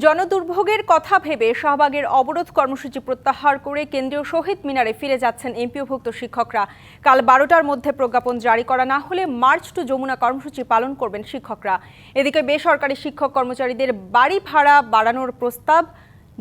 জনদুর্ভোগের কথা ভেবে শাহবাগের অবরোধ কর্মসূচি প্রত্যাহার করে কেন্দ্রীয় শহীদ মিনারে ফিরে যাচ্ছেন এমপিওভুক্ত শিক্ষকরা। কাল 12টার মধ্যে প্রজ্ঞাপন জারি করা না হলে মার্চ টু যমুনা কর্মসূচি পালন করবেন শিক্ষকরা। এদিকে বেসরকারি শিক্ষক কর্মচারীদের বাড়ি ভাড়া বাড়ানোর প্রস্তাব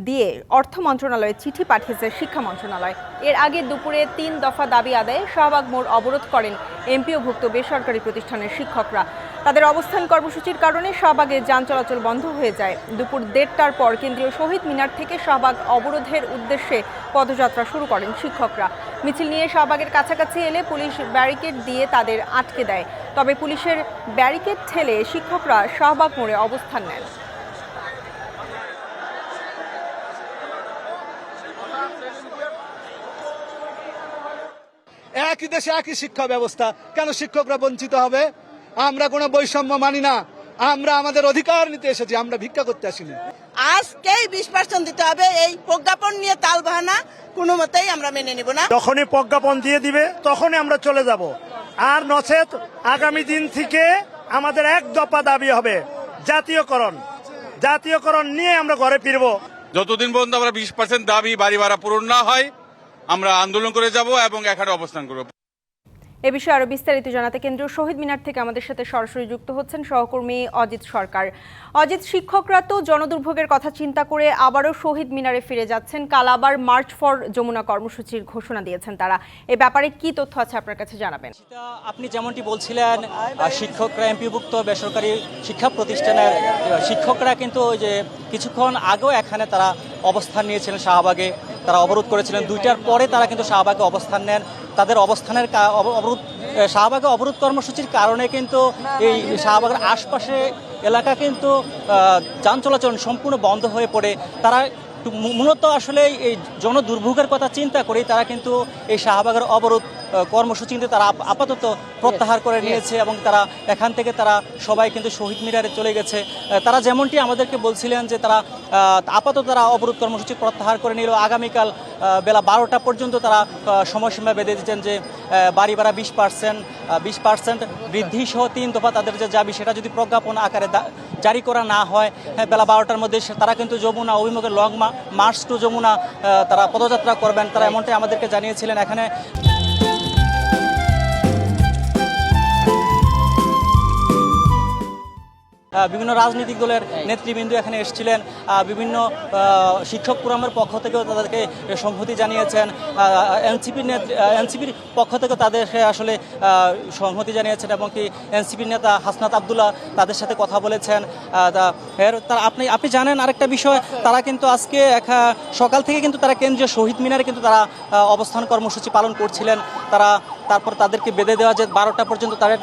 দিয়ে অর্থ মন্ত্রণালয়ে চিঠি পাঠিয়েছে শিক্ষা মন্ত্রণালয়। এর আগে দুপুরে 3 দফা দাবি আদায়ে শাহবাগ মোড় অবরোধ করেন এমপিওভুক্ত বেসরকারি প্রতিষ্ঠানের শিক্ষকরা। তাদের অবস্থান কর্মসূচির কারণে শাহবাগে যান চলাচল বন্ধ হয়ে যায়। দুপুর 1:30টার পর কেন্দ্রীয় শহীদ মিনার থেকে শাহবাগ অবরোধের উদ্দেশ্যে পদযাত্রা শুরু করেন শিক্ষকরা। মিছিল নিয়ে শাহবাগের কাছাকাছি এলে পুলিশ ব্যারিকেড দিয়ে তাদের আটকে দেয়। তবে পুলিশের ব্যারিকেড ঠেলে শিক্ষকরা শাহবাগ মোড়ে অবস্থান নেন। একই দেশে একই শিক্ষা ব্যবস্থা, কেন শিক্ষকরা বঞ্চিত হবে? আমরা কোনো বৈষম্য মানি না। আমরা আমাদের অধিকার নিতে এসেছি, আমরা ভিক্ষা করতে আসিনি। আজকেই 20% দিতে হবে। এই প্রজ্ঞাপন নিয়ে তালবাহানা কোনো মতেই আমরা মেনে নিব না। যখনই প্রজ্ঞাপন দিয়ে দিবে তখনই আমরা চলে যাব। আর নচেত আগামী দিন থেকে আমাদের এক দফা দাবি হবে জাতীয়করণ নিয়ে আমরা ঘরে ফিরবো। যতদিন পর্যন্ত আমরা 20% দাবি বাড়ি ভাড়া পূরণ না হয় আমরা আন্দোলন করে যাব এবং এখানে অবস্থান করব। এ বিষয়ে আরো বিস্তারিত জানাতে কেন্দ্রীয় শহীদ মিনার থেকে আমাদের সাথে সরাসরি যুক্ত হচ্ছেন সহকর্মী অজিত সরকার। অজিত, শিক্ষকরা তো জনদুর্ভোগের কথা চিন্তা করে আবারও শহীদ মিনারে ফিরে যাচ্ছেন। কাল আবার মার্চ ফর যমুনা কর্মসূচির ঘোষণা দিয়েছেন তারা। এ ব্যাপারে কি তথ্য আছে আপনার কাছে জানাবেন? আপনি যেমনটি বলছিলেন, শিক্ষকরা এমপিভুক্ত বেসরকারি শিক্ষা প্রতিষ্ঠানের শিক্ষকরা কিন্তু ওই যে কিছুক্ষণ আগেও এখানে তারা অবস্থান নিয়েছিলেন শাহবাগে। তারা অবরোধ করেছিলেন 2টার পরে তারা কিন্তু শাহবাগে অবস্থান নেন। তাদের অবস্থানের শাহবাগে অবরোধ কর্মসূচির কারণে কিন্তু এই শাহবাগের আশপাশে এলাকা কিন্তু যান চলাচল সম্পূর্ণ বন্ধ হয়ে পড়ে। তারা মূলত আসলে এই জনদুর্ভোগের কথা চিন্তা করেই তারা কিন্তু এই শাহবাগের অবরোধ কর্মসূচি কিন্তু তারা আপাতত প্রত্যাহার করে নিয়েছে এবং তারা এখান থেকে তারা সবাই কিন্তু শহীদ মিনারে চলে গেছে। তারা যেমনটি আমাদেরকে বলছিলেন যে তারা আপাতত তারা অবরোধ কর্মসূচি প্রত্যাহার করে নিল। আগামীকাল বেলা 12টা পর্যন্ত তারা সময়সীমা বেঁধে দিচ্ছেন যে বাড়ি ভাড়া 20% বৃদ্ধি সহ 3 দফা তাদের যে দাবি সেটা যদি প্রজ্ঞাপন আকারে জারি করা না হয় বেলা 12টার মধ্যে তারা কিন্তু যমুনা অভিমুখে লং মার্চ টু যমুনা তারা পদযাত্রা করবেন। তারা এমনটাই আমাদেরকে জানিয়েছিলেন। এখানে বিভিন্ন রাজনৈতিক দলের নেতৃবৃন্দ এখানে এসেছিলেন। বিভিন্ন শিক্ষক ফোরামের পক্ষ থেকেও তাদেরকে সংহতি জানিয়েছেন। এনসিপির পক্ষ থেকেও তাদেরকে আসলে সংহতি জানিয়েছেন এবং কি এনসিপির নেতা হাসনাত আবদুল্লাহ তাদের সাথে কথা বলেছেন। আপনি জানেন আরেকটা বিষয়, তারা কিন্তু আজকে সকাল থেকে কিন্তু তারা কেন্দ্রীয় শহীদ মিনারে কিন্তু তারা অবস্থান কর্মসূচি পালন করছিলেন। তারপর তাদেরকে বেঁধে দেওয়া যে 12টা পর্যন্ত তাদের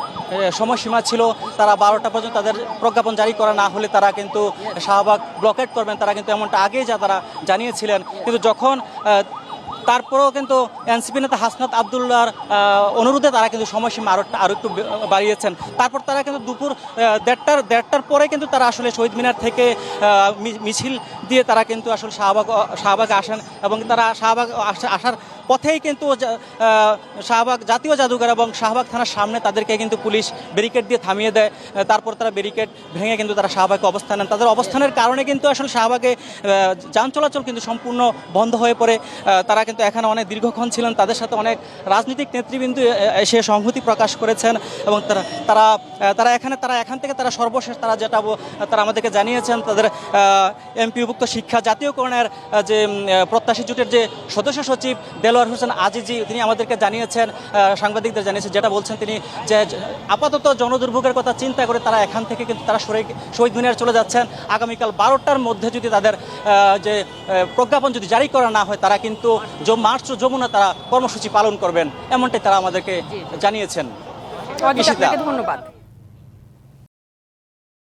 সময়সীমা ছিল, তারা 12টা পর্যন্ত তাদের প্রজ্ঞাপন জারি করা না হলে তারা কিন্তু শাহবাগ ব্লকেট করবেন। তারা কিন্তু এমনটা আগেই তারা জানিয়েছিলেন। কিন্তু যখন তারপরেও কিন্তু এনসিপি নেতা হাসনাত আবদুল্লাহর অনুরোধে তারা কিন্তু সময়সীমা আরও একটু বাড়িয়েছেন। তারপর তারা কিন্তু দুপুর 1:30টার পরে কিন্তু তারা আসলে শহীদ মিনার থেকে মিছিল দিয়ে তারা কিন্তু আসলে শাহবাগে আসেন এবং তারা শাহবাগ আসার পথেই কিন্তু শাহবাগ জাতীয় জাদুঘর এবং শাহবাগ থানার সামনে তাদেরকে কিন্তু পুলিশ ব্যারিকেড দিয়ে থামিয়ে দেয়। তারপর তারা ব্যারিকেড ভেঙে কিন্তু তারা শাহবাগে অবস্থান নেন। তাদের অবস্থানের কারণে কিন্তু আসলে শাহবাগে যান চলাচল কিন্তু সম্পূর্ণ বন্ধ হয়ে পড়ে। তারা কিন্তু এখানে অনেক দীর্ঘক্ষণ ছিলেন। তাদের সাথে অনেক রাজনৈতিক নেতৃবৃন্দ এসে সংহতি প্রকাশ করেছেন এবং তারা এখান থেকে তারা সর্বশেষ তারা আমাদেরকে জানিয়েছেন তাদের এমপিভুক্ত শিক্ষা জাতীয়করণের যে প্রত্যাশী জোটের যে সদস্য সচিব দেলোয়ার হোসেন আজিজি তিনি আমাদেরকে জানিয়েছেন, সাংবাদিকদের জানিয়েছেন, যেটা বলছেন তিনি যে আপাতত জনদুর্ভোগের কথা চিন্তা করে তারা এখান থেকে কিন্তু তারা শহীদ মিনারে চলে যাচ্ছেন। আগামীকাল 12টার মধ্যে যদি তাদের যে প্রজ্ঞাপন যদি জারি করা না হয় তারা কিন্তু মার্চ ও যমুনা তারা কর্মসূচি পালন করবেন, এমনটাই তারা আমাদেরকে জানিয়েছেন। ধন্যবাদ।